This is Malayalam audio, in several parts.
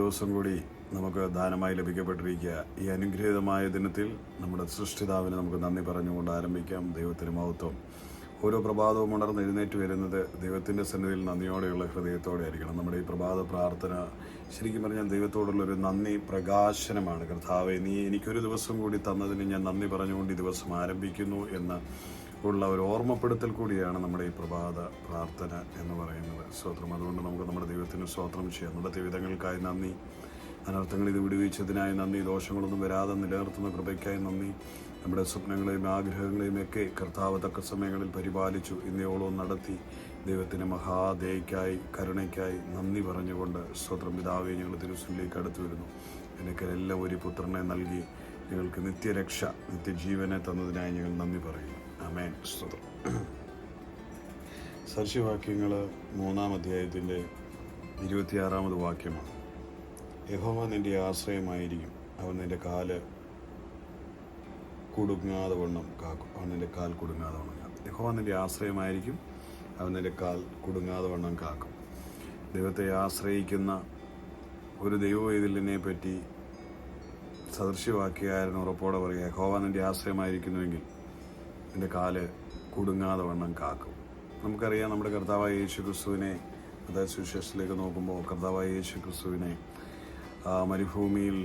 ദിവസം കൂടി നമുക്ക് ദാനമായി ലഭിക്കപ്പെട്ടിരിക്കുക. ഈ അനുഗ്രഹീതമായ ദിനത്തിൽ നമ്മുടെ സൃഷ്ടിതാവിന് നമുക്ക് നന്ദി പറഞ്ഞുകൊണ്ട് ആരംഭിക്കാം. ദൈവത്തിന് മഹത്വം. ഓരോ പ്രഭാതവും ഉണർന്ന് എഴുന്നേറ്റ് വരുന്നത് ദൈവത്തിൻ്റെ സന്നിധിയിൽ നന്ദിയോടെയുള്ള ഹൃദയത്തോടെ ആയിരിക്കണം. നമ്മുടെ ഈ പ്രഭാത പ്രാർത്ഥന ശരിക്കും പറഞ്ഞാൽ ദൈവത്തോടുള്ളൊരു നന്ദി പ്രകാശനമാണ്. കർത്താവേ, നീ എനിക്കൊരു ദിവസം കൂടി തന്നതിന് ഞാൻ നന്ദി പറഞ്ഞുകൊണ്ട് ഈ ദിവസം ആരംഭിക്കുന്നു എന്ന് ഉള്ള ഒരു ഓർമ്മപ്പെടുത്തൽ കൂടിയാണ് നമ്മുടെ ഈ പ്രഭാത പ്രാർത്ഥന എന്ന് പറയുന്നത്. സ്തോത്രം. അതുകൊണ്ട് നമുക്ക് നമ്മുടെ ദൈവത്തിന് സ്തോത്രം ചെയ്യാം. നമ്മുടെ ജീവിതങ്ങൾക്കായി നന്ദി, അനർത്ഥങ്ങൾ ഇത് വിടുവിച്ചതിനായി നന്ദി, ദോഷങ്ങളൊന്നും വരാതെ നിലനിർത്തുന്ന കൃപയ്ക്കായി നന്ദി. നമ്മുടെ സ്വപ്നങ്ങളെയും ആഗ്രഹങ്ങളെയും ഒക്കെ കർത്താവ് തക്ക സമയങ്ങളിൽ പരിപാലിച്ചു ഇന്നയോളം നടത്തി. ദൈവത്തിന് മഹാദയയ്ക്കായി കരുണയ്ക്കായി നന്ദി പറഞ്ഞുകൊണ്ട് സ്തോത്രം. പിതാവേ, ഞങ്ങൾ തിരുസന്നിധിയിലേക്ക് അടുത്തു വരുന്നു. എനിക്കെല്ലാം ഒരു പുത്രനെ നൽകി ഞങ്ങൾക്ക് നിത്യരക്ഷ, നിത്യജീവനെ തന്നതിനായി ഞങ്ങൾ നന്ദി പറയുന്നു. ആമേൻ. സ്തോത്രം. സാക്ഷ്യവാക്യങ്ങൾ 3-ാം അധ്യായത്തിൻ്റെ 26-ാമത് വാക്യമാണ്. യഹോവ നിൻ്റെ ആശ്രയമായിരിക്കും, അവൻ നിൻ്റെ കാല് കുടുങ്ങാതെ വണ്ണം കാക്കും. അവൻ നിൻ്റെ കാൽ കുടുങ്ങാതെ വണ്ണം കാക്കും. യഹോവ നിൻ്റെ ആശ്രയമായിരിക്കും, അവൻ നിൻ്റെ കാൽ കുടുങ്ങാതെ വണ്ണം കാക്കും. ദൈവത്തെ ആശ്രയിക്കുന്ന ഒരു ദൈവവൈതലിനെ പറ്റി സദൃശ്യവാക്യകാരൻ ഉറപ്പോടെ പറയുക, യഹോവ നിൻ്റെ ആശ്രയമായിരിക്കുന്നുവെങ്കിൽ നിൻ്റെ കാല് കുടുങ്ങാതെ വണ്ണം കാക്കും. നമുക്കറിയാം, നമ്മുടെ കർത്താവായ യേശു ക്രിസ്തുവിനെ, അതായത് സുവിശേഷത്തിലേക്ക് നോക്കുമ്പോൾ കർത്താവായ യേശു ക്രിസ്തുവിനെ മരുഭൂമിയിൽ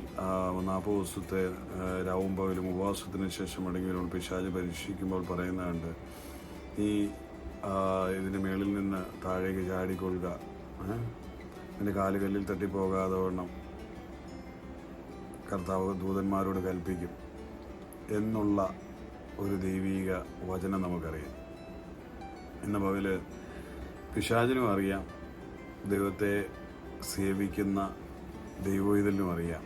40 ദിവസത്തെ രാവും പകലും ഉപവാസത്തിന് ശേഷം മടങ്ങിയവരോട് പിശാച് പരീക്ഷിക്കുമ്പോൾ പറയുന്നുണ്ട്, നീ ഇതിൻ്റെ മേളിൽ നിന്ന് താഴേക്ക് ചാടിക്കൊള്ളുക, നിൻ്റെ കാലുകല്ലിൽ തട്ടിപ്പോകാതെ വണ്ണം കർത്താവ് ദൂതന്മാരോട് കൽപ്പിക്കും എന്നുള്ള ഒരു ദൈവീക വചനം നമുക്കറിയാം. ഇന്ന് പകല് പിശാചിനും അറിയാം, ദൈവത്തെ സേവിക്കുന്ന ദൈവവൈതലിനും അറിയാം,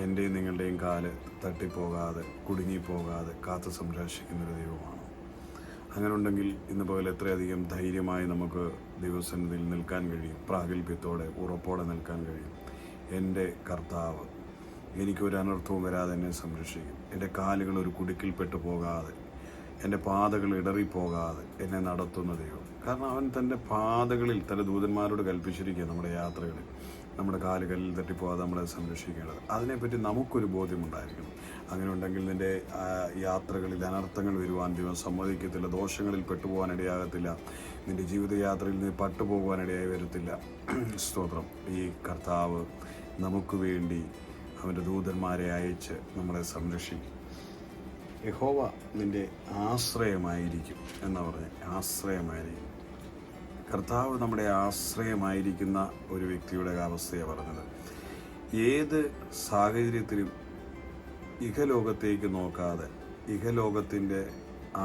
എൻ്റെയും നിങ്ങളുടെയും കാല് തട്ടിപ്പോകാതെ കുടുങ്ങിപ്പോകാതെ കാത്തു സംരക്ഷിക്കുന്നൊരു ദൈവമാണ്. അങ്ങനെ ഉണ്ടെങ്കിൽ ഇന്ന് പകൽ എത്രയധികം ധൈര്യമായി നമുക്ക് ദൈവസന്നിധിയിൽ നിൽക്കാൻ കഴിയും. പ്രാഗൽഭ്യത്തോടെ ഉറപ്പോടെ നിൽക്കാൻ കഴിയും. എൻ്റെ കർത്താവ് എനിക്കൊരു അനർത്ഥവും വരാതെ എന്നെ സംരക്ഷിക്കും. എൻ്റെ കാലുകൾ ഒരു കുടുക്കിൽപ്പെട്ടു പോകാതെ, എൻ്റെ പാതകൾ ഇടറിപ്പോകാതെ എന്നെ നടത്തുന്ന ദൈവം. കാരണം അവൻ തൻ്റെ പാതകളിൽ തൻ്റെ ദൂതന്മാരോട് കൽപ്പിച്ചിരിക്കുക നമ്മുടെ യാത്രകളിൽ നമ്മുടെ കാലുകളിൽ തട്ടിപ്പോകാതെ നമ്മളെ സംരക്ഷിക്കേണ്ടത്. അതിനെപ്പറ്റി നമുക്കൊരു ബോധ്യമുണ്ടായിരിക്കണം. അങ്ങനെ ഉണ്ടെങ്കിൽ നിൻ്റെ യാത്രകളിൽ അനർത്ഥങ്ങൾ വരുവാൻ ദൈവം സമ്മതിക്കത്തില്ല. ദോഷങ്ങളിൽ പെട്ടുപോകാനിടയാകത്തില്ല. നിൻ്റെ ജീവിതയാത്രയിൽ നീ പട്ടുപോകുവാനിടയായി വരത്തില്ല. സ്തോത്രം. ഈ കർത്താവ് നമുക്ക് വേണ്ടി അവൻ്റെ ദൂതന്മാരെ അയച്ച് നമ്മളെ സംരക്ഷിക്കും. യഹോവ നിൻ്റെ ആശ്രയമായിരിക്കും എന്ന് പറഞ്ഞ് ആശ്രയമായിരിക്കും. കർത്താവ് നമ്മുടെ ആശ്രയമായിരിക്കുന്ന ഒരു വ്യക്തിയുടെ അവസ്ഥയാണ് പറഞ്ഞത്. ഏത് സാഹചര്യത്തിലും ഇഹലോകത്തേക്ക് നോക്കാതെ, ഇഹലോകത്തിൻ്റെ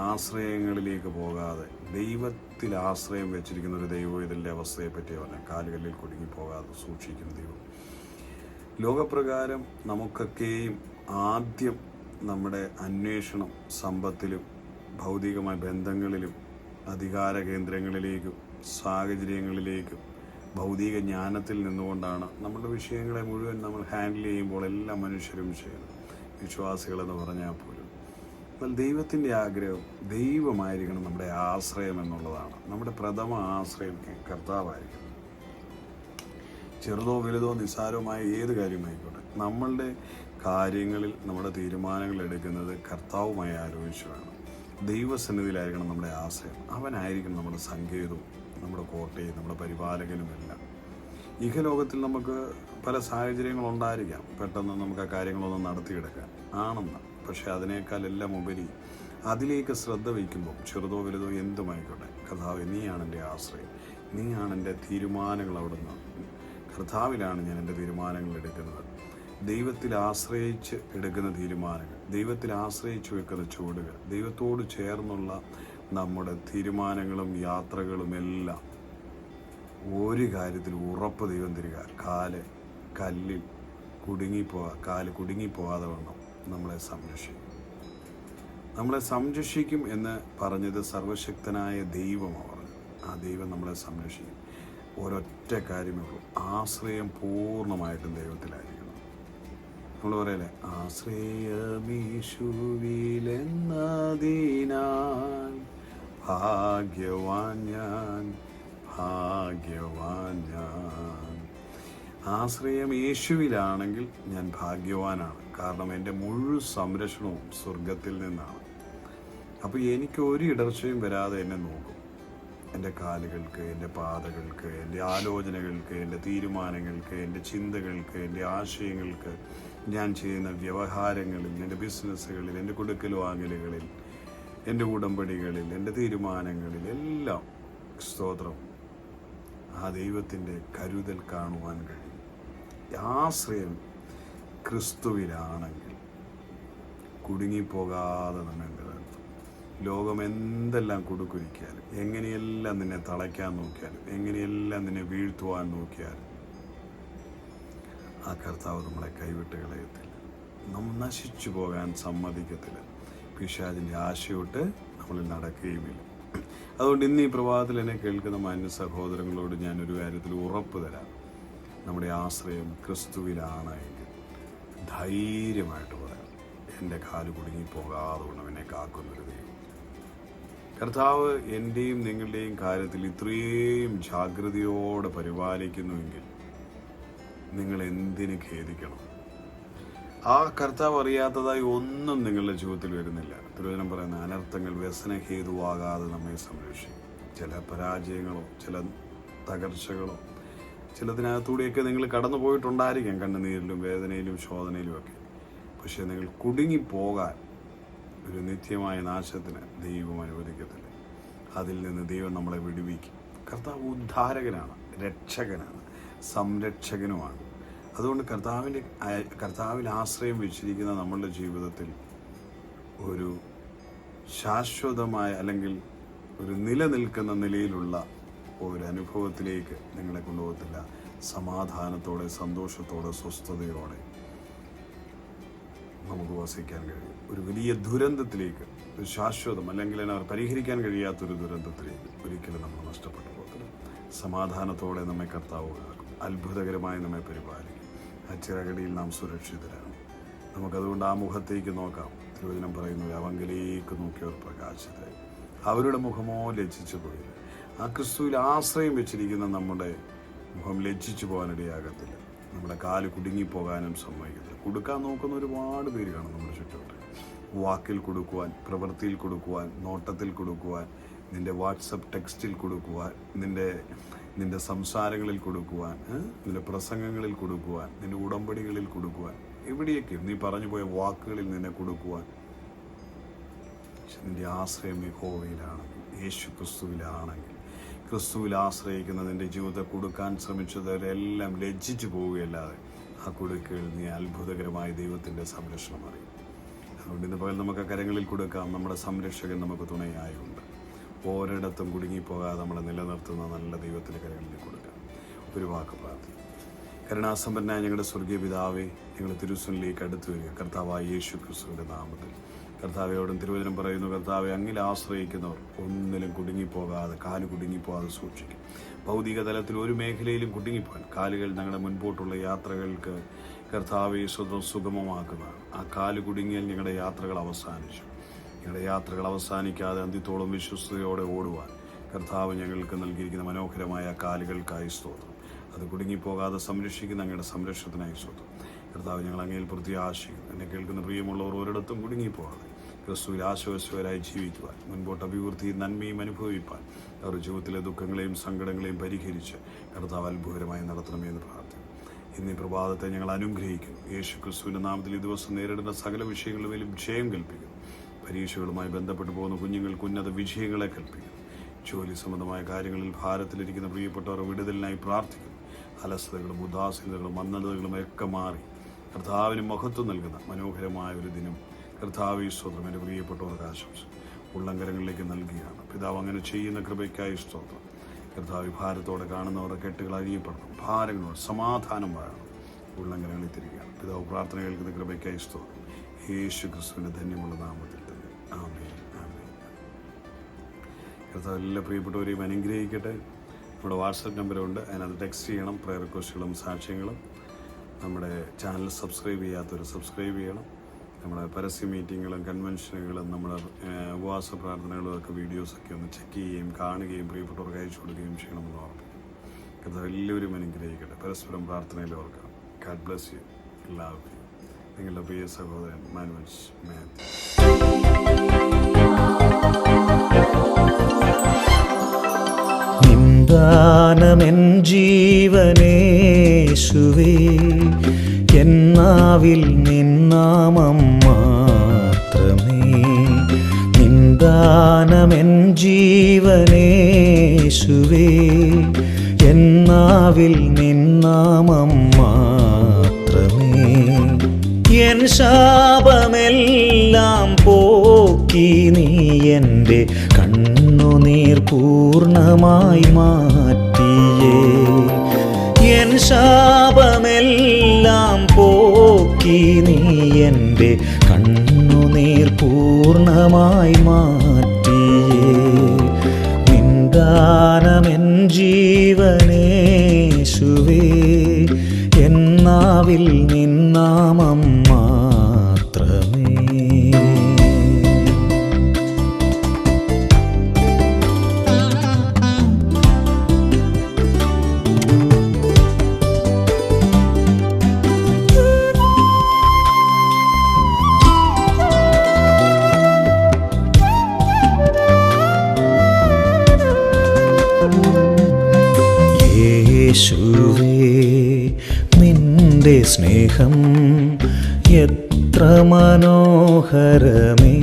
ആശ്രയങ്ങളിലേക്ക് പോകാതെ ദൈവത്തിൽ ആശ്രയം വെച്ചിരിക്കുന്ന ഒരു ദൈവം ഇതിൻ്റെ അവസ്ഥയെ പറ്റി പറഞ്ഞാൽ കാലുകളിൽ കുടുങ്ങിപ്പോകാതെ സൂക്ഷിക്കുന്ന ദൈവം. ലോകപ്രകാരം നമുക്കൊക്കെയും ആദ്യം നമ്മുടെ അന്വേഷണം സമ്പത്തിലും ഭൗതികമായ ബന്ധങ്ങളിലും അധികാര കേന്ദ്രങ്ങളിലേക്കും സാഹചര്യങ്ങളിലേക്കും ഭൗതിക ജ്ഞാനത്തിൽ നിന്നുകൊണ്ടാണ് നമ്മുടെ വിഷയങ്ങളെ മുഴുവൻ നമ്മൾ ഹാൻഡിൽ ചെയ്യുമ്പോൾ എല്ലാ മനുഷ്യരും ചെയ്യുന്നത്, വിശ്വാസികളെന്ന് പറഞ്ഞാൽ പോലും. എന്നാൽ ദൈവത്തിൻ്റെ ആഗ്രഹം ദൈവമായിരിക്കണം നമ്മുടെ ആശ്രയം എന്നുള്ളതാണ്. നമ്മുടെ പ്രഥമ ആശ്രയം കർത്താവായിരിക്കണം. ചെറുതോ വലുതോ നിസ്സാരമായ ഏത് കാര്യമായിക്കോട്ടെ, നമ്മളുടെ കാര്യങ്ങളിൽ നമ്മുടെ തീരുമാനങ്ങൾ എടുക്കുന്നത് കർത്താവുമായി ആലോചിച്ച് വേണം. ദൈവസന്നിധിയിലായിരിക്കണം നമ്മുടെ ആശ്രയം. അവനായിരിക്കണം നമ്മുടെ സങ്കേതവും നമ്മുടെ കോട്ടയും നമ്മുടെ പരിപാലകനുമെല്ലാം. ഇഹലോകത്തിൽ നമുക്ക് പല സാഹചര്യങ്ങളുണ്ടായിരിക്കാം, പെട്ടെന്ന് നമുക്ക് ആ കാര്യങ്ങളൊന്നും നടത്തിയെടുക്കാൻ ആണെന്ന്. പക്ഷേ അതിനേക്കാളെല്ലാം ഉപരി അതിലേക്ക് ശ്രദ്ധ വയ്ക്കുമ്പോൾ ചെറുതോ വലുതോ എന്തുമായിക്കോട്ടെ, കർത്താവ് നീയാണ് എൻ്റെ ആശ്രയം, നീയാണ് എൻ്റെ തീരുമാനങ്ങൾ. അവിടുന്ന് കർത്താവിലാണ് ഞാൻ എൻ്റെ തീരുമാനങ്ങൾ എടുക്കുന്നത്. ദൈവത്തിൽ ആശ്രയിച്ച് എടുക്കുന്ന തീരുമാനങ്ങൾ, ദൈവത്തിൽ ആശ്രയിച്ച് വെക്കുന്ന ചുവടുകൾ, ദൈവത്തോട് ചേർന്നുള്ള നമ്മുടെ തീരുമാനങ്ങളും യാത്രകളും എല്ലാം ഒരു കാര്യത്തിൽ ഉറപ്പ് ദൈവം തരിക. കാല് കുടുങ്ങിപ്പോകാതെ വണ്ണം നമ്മളെ സംരക്ഷിക്കും എന്ന് പറഞ്ഞത് സർവശക്തനായ ദൈവമാണ് പറഞ്ഞത്. ആ ദൈവം നമ്മളെ സംരക്ഷിക്കും. ഒരൊറ്റ കാര്യമേ ഉള്ളൂ, ആശ്രയം പൂർണ്ണമായിട്ടും ദൈവത്തിലായിരിക്കണം. നമ്മൾ പറയല്ലേ, ആശ്രയമീശുവിലെന്നതിനാൽ ഭാഗ്യവാൻ ഞാൻ. ആശ്രയം യേശുവിലാണെങ്കിൽ ഞാൻ ഭാഗ്യവാനാണ്. കാരണം എൻ്റെ മുഴുവൻ സംരക്ഷണവും സ്വർഗത്തിൽ നിന്നാണ്. അപ്പോൾ എനിക്ക് ഒരു ഇടർച്ചയും വരാതെ എന്നെ നോക്കും. എൻ്റെ കാലുകൾക്ക്, എൻ്റെ പാതകൾക്ക്, എൻ്റെ ആലോചനകൾക്ക്, എൻ്റെ തീരുമാനങ്ങൾക്ക്, എൻ്റെ ചിന്തകൾക്ക്, എൻ്റെ ആശയങ്ങൾക്ക്, ഞാൻ ചെയ്യുന്ന വ്യവഹാരങ്ങളിൽ, എൻ്റെ ബിസിനസ്സുകളിൽ, എൻ്റെ കൊടുക്കൽ വാങ്ങലുകളിൽ, എൻ്റെ ഉടമ്പടികളിൽ, എൻ്റെ തീരുമാനങ്ങളിൽ എല്ലാം സ്തോത്രം ആ ദൈവത്തിൻ്റെ കരുതൽ കാണുവാൻ കഴിയും. ആശ്രയം ക്രിസ്തുവിലാണെങ്കിൽ കുടുങ്ങിപ്പോകാതെ നമ്മെ നിലനിർത്തും. ലോകം എന്തെല്ലാം കുടുക്കുരിക്കാലും, എങ്ങനെയെല്ലാം നിന്നെ തളയ്ക്കാൻ നോക്കിയാലും, എങ്ങനെയെല്ലാം നിന്നെ വീഴ്ത്തുവാൻ നോക്കിയാലും ആ കർത്താവ് നമ്മളെ കൈവിട്ട് കളയത്തില്ല. നാം നശിച്ചു പോകാൻ സമ്മതിക്കത്തില്ല. പിശാചിൻ്റെ ആശയോട്ട് നമ്മളിൽ നടക്കുകയുമില്ല. അതുകൊണ്ട് ഇന്ന് ഈ പ്രഭാതത്തിൽ എന്നെ കേൾക്കുന്ന മാന്യ സഹോദരങ്ങളോട് ഞാനൊരു കാര്യത്തിൽ ഉറപ്പ് തരാം. നമ്മുടെ ആശ്രയം ക്രിസ്തുവിലാണ് എങ്കിൽ ധൈര്യമായിട്ട് പറയാം, എൻ്റെ കാല് കുടുങ്ങിപ്പോകാതെ കൊണ്ട് എന്നെ കാക്കുന്നൊരു ദൈവം. കർത്താവ് എൻ്റെയും നിങ്ങളുടെയും കാര്യത്തിൽ ഇത്രയും ജാഗ്രതയോടെ പരിപാലിക്കുന്നുവെങ്കിൽ നിങ്ങൾ എന്തിന് ഖേദിക്കണം? ആ കർത്താവ് അറിയാത്തതായി ഒന്നും നിങ്ങളുടെ ജീവിതത്തിൽ വരുന്നില്ല. തിരുവചനം പറയുന്ന അനർത്ഥങ്ങൾ വ്യസനഹേതുവാകാതെ നമ്മെ സംരക്ഷിക്കും. ചില പരാജയങ്ങളോ ചില തകർച്ചകളോ ചിലതിനകത്തൂടെയൊക്കെ നിങ്ങൾ കടന്നു പോയിട്ടുണ്ടായിരിക്കാം, കണ്ണുനീരിലും വേദനയിലും ശോധനയിലും ഒക്കെ. പക്ഷേ നിങ്ങൾ കുടുങ്ങിപ്പോകാൻ ഒരു നിത്യമായ നാശത്തിന് ദൈവം അനുവദിക്കത്തില്ല. അതിൽ നിന്ന് ദൈവം നമ്മളെ വിടുവിക്കും. കർത്താവ് ഉദ്ധാരകനാണ്, രക്ഷകനാണ്, സംരക്ഷകനുമാണ്. അതുകൊണ്ട് കർത്താവിൽ ആശ്രയം വെച്ചിരിക്കുന്ന നമ്മളുടെ ജീവിതത്തിൽ ഒരു ശാശ്വതമായ അല്ലെങ്കിൽ ഒരു നിലനിൽക്കുന്ന നിലയിലുള്ള ഒരു അനുഭവത്തിലേക്ക് നിങ്ങളെ കൊണ്ടുപോകത്തില്ല. സമാധാനത്തോടെ, സന്തോഷത്തോടെ, സ്വസ്ഥതയോടെ നമുക്ക് വസിക്കാൻ കഴിയും. ഒരു വലിയ ദുരന്തത്തിലേക്ക്, ഒരു ശാശ്വതം അല്ലെങ്കിൽ പരിഹരിക്കാൻ കഴിയാത്തൊരു ദുരന്തത്തിലേക്ക് ഒരിക്കലും നമ്മൾ നഷ്ടപ്പെട്ടു പോകത്തില്ല. സമാധാനത്തോടെ നമ്മെ കർത്താവ് കാക്കും, അത്ഭുതകരമായി നമ്മെ പരിപാലിക്കും. ആ ചിറകടിയിൽ നാം സുരക്ഷിതരാണ്. നമുക്കതുകൊണ്ട് ആ മുഖത്തേക്ക് നോക്കാം. തിരുവചനം പറയുന്നു, അവങ്കിലേക്ക് നോക്കിയവർ പ്രകാശിതരായി, അവരുടെ മുഖമോ ലജ്ജിച്ചു പോയില്ല. ആ ക്രിസ്തുവിൽ ആശ്രയം വെച്ചിരിക്കുന്ന നമ്മുടെ മുഖം ലജ്ജിച്ചു പോകാനിടയാകത്തില്ല. നമ്മുടെ കാല് കുടുങ്ങിപ്പോകാനും സമ്മതിക്കത്തില്ല. കൊടുക്കാൻ നോക്കുന്ന ഒരുപാട് പേര് കാണും നമ്മുടെ ചുറ്റുവട്ടം. വാക്കിൽ കൊടുക്കുവാൻ, പ്രവൃത്തിയിൽ കൊടുക്കുവാൻ, നോട്ടത്തിൽ കൊടുക്കുവാൻ, നിൻ്റെ വാട്സപ്പ് ടെക്സ്റ്റിൽ കൊടുക്കുവാൻ, നിൻ്റെ സംസാരങ്ങളിൽ കൊടുക്കുവാൻ, നിൻ്റെ പ്രസംഗങ്ങളിൽ കൊടുക്കുവാൻ, നിൻ്റെ ഉടമ്പടികളിൽ കൊടുക്കുവാൻ, എവിടെയൊക്കെ നീ പറഞ്ഞു പോയ വാക്കുകളിൽ നിന്നെ കൊടുക്കുവാൻ. പക്ഷെ നിൻ്റെ ആശ്രയം യഹോവയിലാണെങ്കിൽ, യേശു ക്രിസ്തുവിലാണെങ്കിൽ, ക്രിസ്തുവിൽ ആശ്രയിക്കുന്ന നിൻ്റെ ജീവിതത്തെ കൊടുക്കാൻ ശ്രമിച്ചവരെല്ലാം ലജ്ജിച്ചു പോവുകയല്ലാതെ ആ കൊടുക്കൽ നീ അത്ഭുതകരമായ ദൈവത്തിൻ്റെ സംരക്ഷണം അറിയും. അതുകൊണ്ട് ഇന്ന് പകൽ നമുക്ക് കരങ്ങളിൽ കൊടുക്കാം. നമ്മുടെ സംരക്ഷകൻ നമുക്ക് തുണയായുണ്ട്. ഒരിടത്തും കുടുങ്ങിപ്പോകാതെ നമ്മളെ നിലനിർത്തുന്ന നല്ല ദൈവത്തിൻ്റെ കരങ്ങളിൽ കൊടുക്കാം. ഒരു വാക്ക് പ്രാർത്ഥിക്കും. കരുണാസമ്പന്നനായ ഞങ്ങളുടെ സ്വർഗീയ പിതാവേ, ഞങ്ങളുടെ തിരുസനിലേക്ക് അടുത്തു വരിക കർത്താവായ യേശു ക്രിസ്തുവിൻ്റെ നാമത്തിൽ. കർത്താവയോടും തിരുവചനം പറയുന്നു, കർത്താവെ അങ്ങിൽ ആശ്രയിക്കുന്നവർ ഒന്നിലും കുടുങ്ങിപ്പോകാതെ, കാല് കുടുങ്ങിപ്പോകാതെ സൂക്ഷിക്കും. ഭൗതിക തലത്തിൽ ഒരു മേഖലയിലും കുടുങ്ങിപ്പോകാൻ, കാലുകൾ ഞങ്ങളുടെ മുൻപോട്ടുള്ള യാത്രകൾക്ക് കർത്താവെ സുഗമമാക്കുന്നതാണ്. ആ കാല് കുടുങ്ങിയാൽ ഞങ്ങളുടെ യാത്രകൾ അവസാനിച്ചു. ഞങ്ങളുടെ യാത്രകൾ അവസാനിക്കാതെ അന്ത്യത്തോളം വിശ്വസ്തയോടെ ഓടുവാൻ കർത്താവ് ഞങ്ങൾക്ക് നൽകിയിരിക്കുന്ന മനോഹരമായ കാലുകൾക്കായി സ്തോത്രം. അത് കുടുങ്ങിപ്പോകാതെ സംരക്ഷിക്കുന്ന അങ്ങയുടെ സംരക്ഷണത്തിനായി സ്തോത്രം. കർത്താവ് ഞങ്ങൾ അങ്ങയിൽ പ്രത്യാശിക്കുന്നു. എന്നെ കേൾക്കുന്ന പ്രിയമുള്ളവർ ഒരിടത്തും കുടുങ്ങിപ്പോകാതെ ക്രിസ്തുവിൽ ആശ്വാസവരായി ജീവിക്കുവാൻ, മുൻപോട്ട് അഭിവൃദ്ധിയും നന്മയും അനുഭവിപ്പാൻ, അവരുടെ ജീവിതത്തിലെ ദുഃഖങ്ങളെയും സങ്കടങ്ങളെയും പരിഹരിച്ച് കർത്താവ് അത്ഭുതകരമായി നടത്തണമെന്ന് പ്രാർത്ഥിക്കുന്നു. ഇന്നീ പ്രഭാതത്തെ ഞങ്ങൾ അനുഗ്രഹിക്കുന്നു. യേശു ക്രിസ്തുവിൻ്റെ നാമത്തിൽ ഈ ദിവസം നേരിടുന്ന സകല വിഷയങ്ങളിലും ജയം കൽപ്പിക്കുന്നു. പരീക്ഷകളുമായി ബന്ധപ്പെട്ടു പോകുന്ന കുഞ്ഞുങ്ങൾക്ക് ഉന്നത വിജയങ്ങളെ കൽപ്പിക്കുന്നു. ജോലി സംബന്ധമായ കാര്യങ്ങളിൽ ഭാരത്തിലിരിക്കുന്ന പ്രിയപ്പെട്ടവർ വിടുതലിനായി പ്രാർത്ഥിക്കുന്നു. അലസതകളും ഉദാസീനതകളും മന്ദതകളും ഒക്കെ മാറി കർത്താവിന് മഹത്വം നൽകുന്ന മനോഹരമായ ഒരു ദിനം കർത്താവ് സ്തോത്രം എൻ്റെ പ്രിയപ്പെട്ടവർക്ക് ആശംസ ഉള്ളങ്കരങ്ങളിലേക്ക് നൽകുകയാണ്. പിതാവ് അങ്ങനെ ചെയ്യുന്ന കൃപയ്ക്കായി സ്തോത്രം. കർത്താവ് ഭാരത്തോടെ കാണുന്നവരുടെ കെട്ടുകൾ അഴിയപ്പെടണം, ഭാരങ്ങളോട് സമാധാനം വാഴണം. ഉള്ളങ്കരങ്ങളിൽ തിരികെയാണ്. പിതാവ് പ്രാർത്ഥന കേൾക്കുന്ന കൃപയ്ക്കായി സ്തോത്രം. യേശു ക്രിസ്തുവിൻ്റെ ധന്യമുള്ള നാമത്തിൽ തന്നെ ആമേൻ, ആമേൻ. കർത്താവ് എല്ലാ പ്രിയപ്പെട്ടവരെയും അനുഗ്രഹിക്കട്ടെ. നമ്മുടെ വാട്സപ്പ് നമ്പറുണ്ട്, അതിനകത്ത് ടെക്സ്റ്റ് ചെയ്യണം. പ്രയർ റിക്വസ്റ്റുകളും സാക്ഷ്യങ്ങളും. നമ്മുടെ ചാനൽ സബ്സ്ക്രൈബ് ചെയ്യാത്തവർ സബ്സ്ക്രൈബ് ചെയ്യണം. നമ്മുടെ പരസ്യ മീറ്റിങ്ങുകളും കൺവെൻഷനുകളും നമ്മുടെ ഉപവാസ പ്രാർത്ഥനകളും ഒക്കെ വീഡിയോസൊക്കെ ഒന്ന് ചെക്ക് ചെയ്യുകയും കാണുകയും പ്രിയപ്പെട്ടവർക്ക് അയച്ചു കൊടുക്കുകയും ചെയ്യണമെന്ന് ഓർമ്മിക്കും. കർത്താവ് എല്ലാവരും അനുഗ്രഹിക്കട്ടെ. പരസ്പരം പ്രാർത്ഥനയിൽ ഓർക്കാം. God bless you. Love you. നിങ്ങളുടെ പ്രിയ സഹോദരൻ മനോജ് മാത്യു. നിന്ദാനമെൻ ജീവനേശുവേ, എന്നാവിൽ നിന്നാമം മാത്രമേ. നിന്ദാനമെൻ ജീവനേശുവേ, എന്നാവിൽ നിന്നാമം മാത്രമേ. എൻ ശാപമെല്ലാം പോക്കി നീ എൻ്റെ കണ്ണുനീർ പൂർണ്ണമായി മാറ്റിയേ. എൻ ശാപമെല്ലാം പോക്കി നീ എൻ്റെ കണ്ണുനീർ പൂർണ്ണമായി മാറ്റിയേ. നിന്ദാനമെൻ ജീവനേശുവേ, എന്നാവിൽ നിന്നാമം മാത്രമേ. യേശുവേ, നിന്റെ സ്നേഹം എത്ര മനോഹരമേ,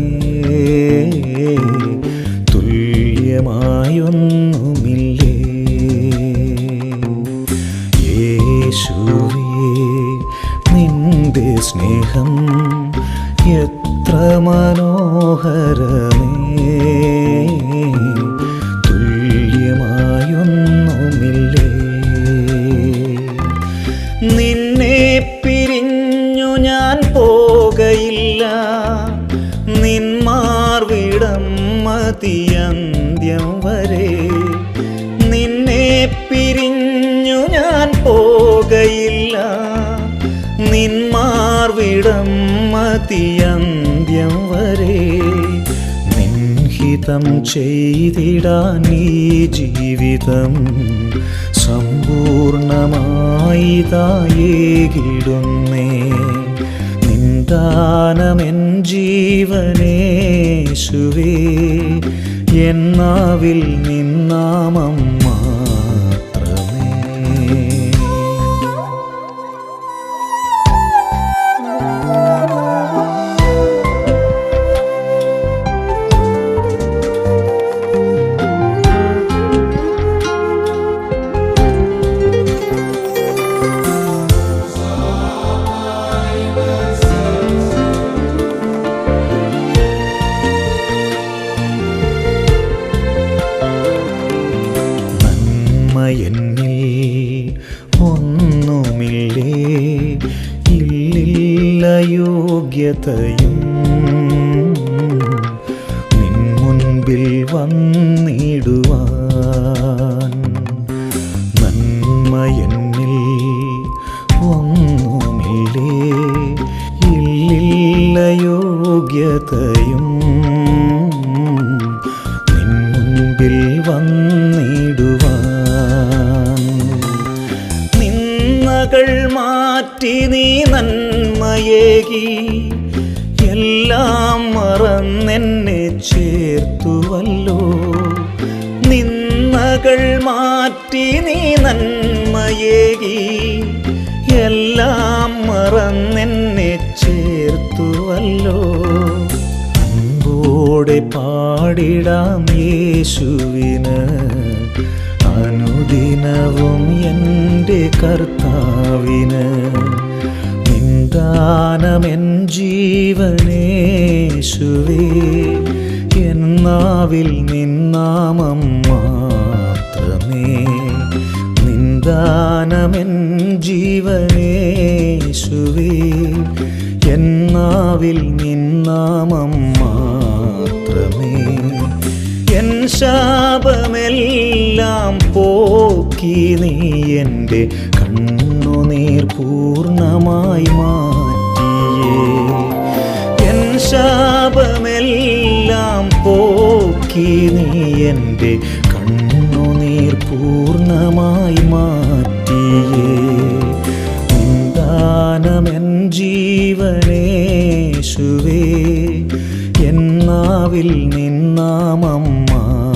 തുല്യമായൊന്നുമില്ലേ. യേശുവേ, നിന്റെ സ്നേഹം എത്ര മനോഹരമേ, തുല്യമായൊന്നുമില്ലേ. നിന്നെ പിരിഞ്ഞു ഞാൻ പോകയില്ല, നിന്മാർവിടം മതിയന്ത്യം വരെ. നിന്നെ പിരിഞ്ഞു ഞാൻ പോകയില്ല, നിന്മാർവിടം മതിയന്ത്യം വരെ. നിൻഹിതം ചെയ്തിടാൻ ഈ ജീവിതം സമ്പൂർണമായി തായേകിടുന്നേ. നിന്ദാനമെൻ ജീവനേശുവേ, എന്നാവിൽ നിന്നാമം മാത്രമേ. എന്നിൽ ഒന്നുമില്ലേ, ഇല്ലില്ല യോഗ്യതയും. നിൻ മുൻപിൽ വന്നിടുവാൻ നന്മ എന്നിൽ ഒന്നുമില്ലേ, ഇല്ലില്ല യോഗ്യതയും. നിൻ മുൻപിൽ വന്നിടുവാൻ നിന്നകൾ മാറ്റി നീ നന്മയേകി, എല്ലാം മറന്നെന്നെ ചേർത്തുവല്ലോ. നിന്നകൾ മാറ്റി നീ നന്മയേകി, എല്ലാം മറന്നെന്നെ ചേർത്തുവല്ലോ. അൻപോടെ പാടിടാം യേശുവിന്, അനുദിനവും എൻ്റെ കർത്താവിന്. നിന്ദാനമെൻ ജീവനേശുവേ, എന്നാവിൽ നിന്നാമം മാത്രമേ. നിന്ദാനമെൻ ജീവനേശുവേ, എന്നാവിൽ നിന്നാമം മാത്രമേ. എൻ ശാപമെല്ലാം പോക്കി നീ എൻ്റെ കണ്ണുനീർ പൂർണ്ണമായി മാറ്റിയേ. എൻ ശാപമെല്ലാം പോക്കി നീ എൻ്റെ കണ്ണുനീർ പൂർണ്ണമായി മാറ്റി. എന്നാവിൽ നിന്നാമം മാറ്റിയേ.